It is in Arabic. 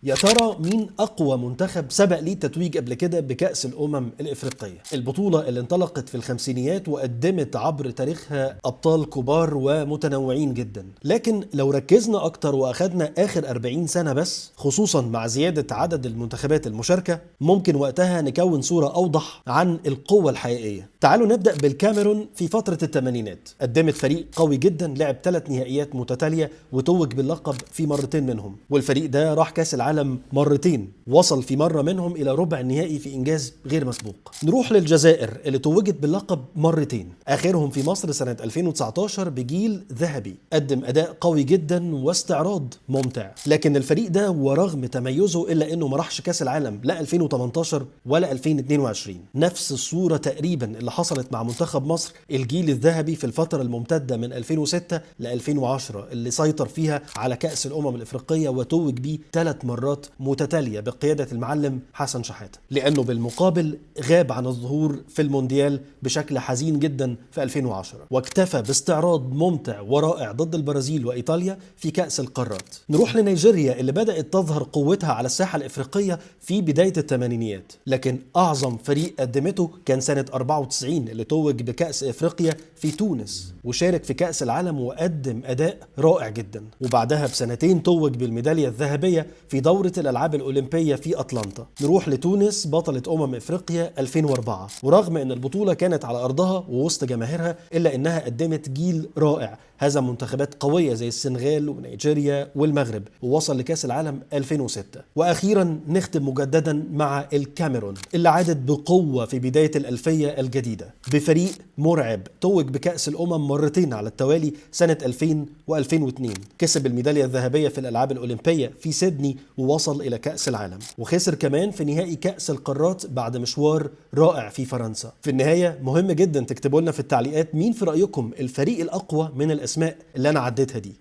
يا ترى مين أقوى منتخب سبق ليه التتويج قبل كده بكأس الأمم الإفريقية؟ البطولة اللي انطلقت في الخمسينيات وقدمت عبر تاريخها أبطال كبار ومتنوعين جدا، لكن لو ركزنا أكتر وأخدنا آخر 40 سنة بس، خصوصا مع زيادة عدد المنتخبات المشاركة، ممكن وقتها نكون صورة أوضح عن القوة الحقيقية. تعالوا نبدأ بالكاميرون في فترة الثمانينات. قدمت فريق قوي جدا، لعب 3 نهائيات متتالية وتوج باللقب في مرتين منهم، والفريق ده راح كأس العالم مرتين، وصل في مرة منهم إلى ربع النهائي في إنجاز غير مسبوق. نروح للجزائر اللي توجت باللقب مرتين، آخرهم في مصر سنة 2019 بجيل ذهبي قدم أداء قوي جدا واستعراض ممتع، لكن الفريق ده ورغم تميزه إلا أنه ما راحش كأس العالم لا 2018 ولا 2022. نفس الصورة تقريبا اللي حصلت مع منتخب مصر، الجيل الذهبي في الفترة الممتدة من 2006 ل 2010 اللي سيطر فيها على كأس الأمم الإفريقية وتوج بيه 3 مرات متتالية بقيادة المعلم حسن شحاتة، لأنه بالمقابل غاب عن الظهور في المونديال بشكل حزين جدا في 2010، واكتفى باستعراض ممتع ورائع ضد البرازيل وإيطاليا في كأس القارات. نروح لنيجيريا اللي بدأت تظهر قوتها على الساحة الإفريقية في بداية الثمانينيات، لكن أعظم فريق قدمته كان سنة 94 اللي توج بكأس إفريقيا في تونس، وشارك في كأس العالم وقدم أداء رائع جدا، وبعدها بسنتين توج بالميدالية الذهبية في دورة الألعاب الأولمبية في أطلنطا. نروح لتونس بطلة أفريقيا 2004، ورغم أن البطولة كانت على أرضها ووسط جماهيرها إلا أنها قدمت جيل رائع، هزم منتخبات قوية زي السنغال ونيجيريا والمغرب، ووصل لكأس العالم 2006. وأخيرا نختم مجددا مع الكاميرون اللي عادت بقوة في بداية الألفية الجديدة بفريق مرعب، توج بكأس الأمم مرتين على التوالي سنة 2000 و2002، كسب الميدالية الذهبية في الألعاب الأولمبية في سيدني ووصل إلى كأس العالم، وخسر كمان في نهائي كأس القارات بعد مشوار رائع في فرنسا. في النهاية مهم جدا تكتبوا لنا في التعليقات مين في رأيكم الفريق الأقوى من الأسماء اللي أنا عديتها دي.